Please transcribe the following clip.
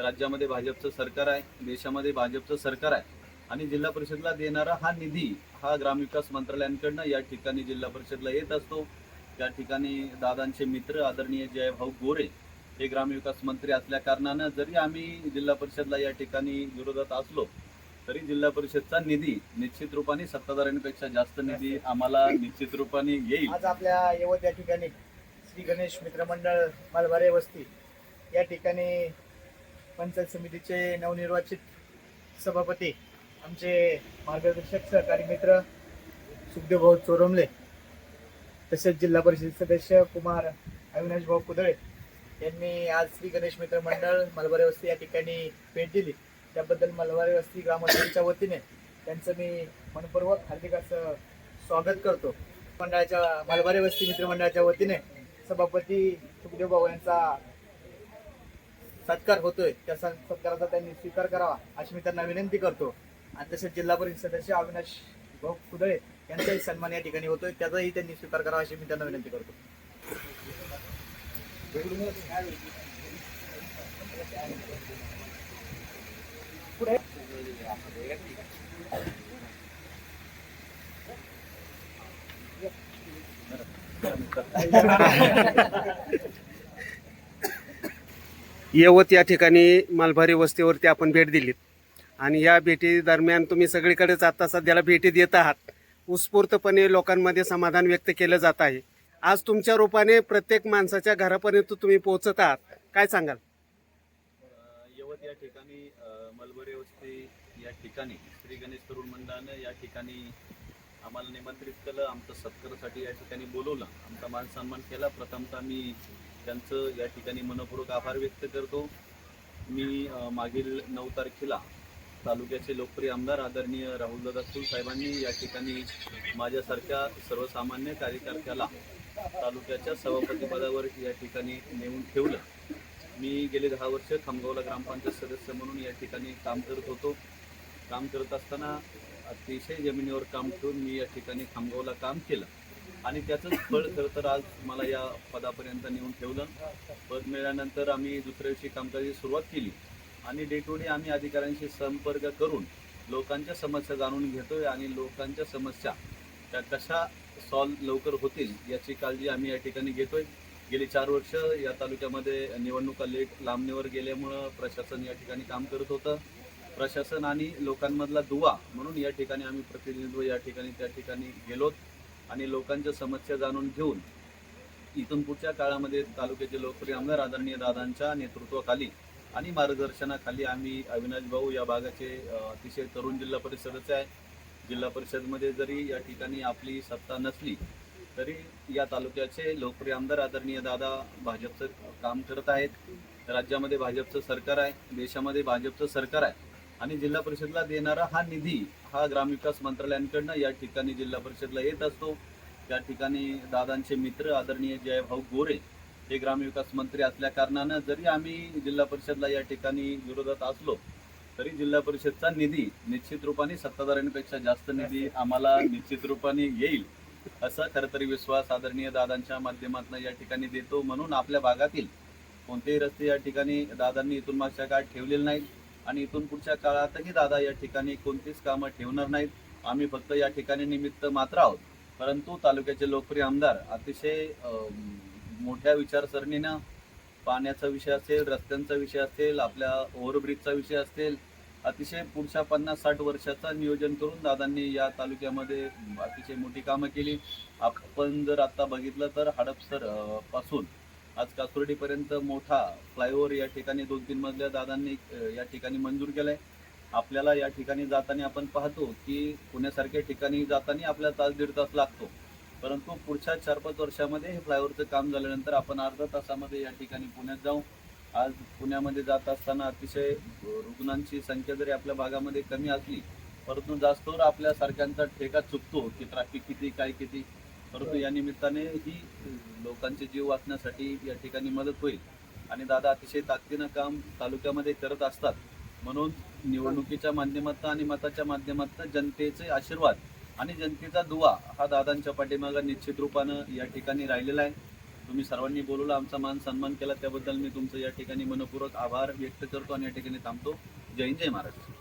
राज्यामध्ये भाजपचं सरकार आहे, देशामध्ये भाजपचं सरकार आहे आणि जिल्हा परिषदला देणारा हा निधी हा ग्रामविकास मंत्रालयांकडनं या ठिकाणी जिल्हा परिषदला येत असतो। त्या ठिकाणी दादांचे मित्र आदरणीय जयभाऊ गोरे हे ग्रामविकास मंत्री असल्या कारणानं जरी आम्ही जिल्हा परिषदला या ठिकाणी विरोधात असलो तरी जिल्हा परिषदचा निधी निश्चित रूपाने सत्ताधाऱ्यांपेक्षा जास्त निधी आम्हाला निश्चित रूपाने येईल। आज आपल्या यवत या ठिकाणी श्री गणेश मित्रमंडळ मालभारे वस्ती या ठिकाणी पंचायत समितीचे नवनिर्वाचित सभापती आमचे मार्गदर्शक सहकारी मित्र सुखदेव भाऊ चोरमले तसेच जिल्हा परिषद सदस्य कुमार अविनाश भाऊ कुदळे यांनी आज श्री गणेश मित्रमंडळ मालभारे वस्ती या ठिकाणी भेट दिली। त्याबद्दल मालभारे वस्ती ग्रामपंचायतीच्या वतीने त्यांचं मी मनपूर्वक हार्दिक असं स्वागत करतो। मंडळाच्या मालभारे वस्ती मित्रमंडळाच्या वतीने सभापती सुखदेव भाऊ यांचा सत्कार होतोय, त्या सत्काराचा त्यांनी स्वीकार करावा अशी मी त्यांना विनंती करतो। आणि तसेच जिल्हा परिषद सदस्य अविनाश भाऊ कुदळे यांचाही सन्मान या ठिकाणी होतोय, त्याचाही त्यांनी स्वीकार करावा अशी मी त्यांना विनंती करतो। यवत या ठिकाणी मालभारी वस्तीवरती आपण भेट दिलीत आणि या भेटी दरम्यान तुम्ही सगळीकडेच आता सध्याला भेटी देत आहात। उत्स्फूर्तपणे लोकांमध्ये समाधान व्यक्त केलं जात आहे। आज तुमच्या रूपाने प्रत्येक माणसाच्या घरापर्यंत तुम्ही पोहोचत आहात, काय सांगाल? यवत या ठिकाणी मालभारे वस्ती या ठिकाणी श्री गणेश तरुण मंडळानं या ठिकाणी आम्हाला निमंत्रित केलं, आमचं सत्कारासाठी या ठिकाणी बोलवलं, आमचा मान सन्मान केला। प्रथमतः मी त्यांचं या ठिकाणी मनपूर्वक आभार व्यक्त करतो। मी मागील 9 तारखेला तालुक्याचे लोकप्रिय आमदार आदरणीय राहुलदादा फुल साहेबांनी या ठिकाणी माझ्यासारख्या सर्वसामान्य कार्यकर्त्याला तालुक्याच्या सभापतीपदावर या ठिकाणी नेऊन ठेवलं। मी गेले 10 वर्ष खामगावला ग्रामपंचायत सदस्य म्हणून या ठिकाणी काम करत होतो। काम करत असताना अतिशय जमिनीवर काम ठेवून मी या ठिकाणी खामगावला काम केलं आणि त्याचंच फळ खरं तर आज मला या पदापर्यंत नेऊन ठेवलं। पद मिळाल्यानंतर आम्ही दुसऱ्या दिवशी कामकाजाची सुरुवात केली आणि डे टू डे आम्ही अधिकाऱ्यांशी संपर्क करून लोकांच्या समस्या जाणून घेतोय आणि लोकांच्या समस्या त्या कशा सॉल्व लवकर होतील याची काळजी आम्ही या ठिकाणी घेतोय। गेली 4 वर्ष या तालुक्यामध्ये निवडणुका लांबणीवर गेल्यामुळं प्रशासन या ठिकाणी काम करत होतं। प्रशासन आणि लोकांमधला दुवा म्हणून या ठिकाणी आम्ही प्रतिनिधित्व या ठिकाणी त्या ठिकाणी गेलोत आणि लोकांच्या समस्या जाणून घेऊन इथून पुढच्या काळामध्ये तालुक्याचे लोकप्रिय आमदार आदरणीय दादांच्या नेतृत्वाखाली आणि मार्गदर्शनाखाली आम्ही अविनाश भाऊ या भागाचे अतिशय तरुण जिल्हा परिषद सदस्य आहे। जिल्हा परिषदमध्ये जरी या ठिकाणी आपली सत्ता नसली तरी या तालुक्याचे लोकप्रिय आमदार आदरणीय दादा भाजपचं काम करत आहेत। राज्यामध्ये भाजपचं सरकार आहे, देशामध्ये भाजपचं सरकार आहे आणि जिल्हा परिषदला देणारा हा निधी हा ग्रामविकास मंत्रालयांकडनं या ठिकाणी जिल्हा परिषदला येत असतो। त्या ठिकाणी दादांचे मित्र आदरणीय जयभाऊ गोरे हे ग्रामविकास मंत्री असल्या कारणानं जरी आम्ही जिल्हा परिषदला या ठिकाणी विरोधात असलो तरी जिल्हा परिषदचा निधी निश्चित रूपाने सत्ताधाऱ्यांपेक्षा जास्त निधी आम्हाला निश्चित रूपाने येईल असा खरंतरी विश्वास आदरणीय दादांच्या माध्यमातून या ठिकाणी देतो। म्हणून आपल्या भागातील कोणतेही रस्ते या ठिकाणी दादांनी इथून मागच्या काळात ठेवलेले नाहीत आणि इथून पुढच्या काळातही दादा या ठिकाणी कोणतीच कामं ठेवणार नाहीत। आम्ही फक्त या ठिकाणी निमित्त मात्र आहोत, परंतु तालुक्याचे लोकप्रिय आमदार अतिशय मोठ्या विचारसरणीनं पाण्याचा विषय असेल, रस्त्यांचा विषय असेल, आपल्या ओव्हरब्रिजचा विषय असेल, अतिशय पुढच्या 50-60 वर्षाचा नियोजन करून दादांनी या तालुक्यामध्ये अतिशय मोठी कामं केली। आपण जर आता बघितलं तर हडपसर पासून आज कासुर्डीपर्यंत मोठा फ्लायओव्हर या ठिकाणी 2-3 मजल्या दादांनी या ठिकाणी मंजूर केलाय। आपल्याला या ठिकाणी जाताना आपण पाहतो की पुण्यासारख्या ठिकाणी जाताना आपल्याला तास 1.5 तास लागतो, परंतु पुढच्या 4-5 वर्षामध्ये हे फ्लायओव्हरचं काम झाल्यानंतर आपण अर्ध्या तासामध्ये या ठिकाणी पुण्यात जाऊ। आज पुण्यामध्ये जात असताना अतिशय रुग्णांची संख्या जरी आपल्या भागामध्ये कमी असली परंतु जास्तवर आपल्यासारख्यांचा ठेका चुकतो की ट्रॅफिक किती काय किती, परंतु या निमित्ताने ही लोकांचे जीव वाचण्यासाठी या ठिकाणी मदत होईल आणि दादा अतिशय ताकदीनं काम तालुक्यामध्ये करत असतात। म्हणून निवडणुकीच्या माध्यमातून आणि मताच्या माध्यमातून जनतेचे आशीर्वाद आणि जनतेचा दुवा हा दादांच्या पाठीमागे निश्चित रूपानं या ठिकाणी राहिलेला आहे। तुम्ही सर्वांनी बोलवलं, आमचा मान सन्मान केला, त्याबद्दल मी तुमचं या ठिकाणी मनपूर्वक आभार व्यक्त करतो आणि या ठिकाणी थांबतो. जय हिंद, जय महाराष्ट्र.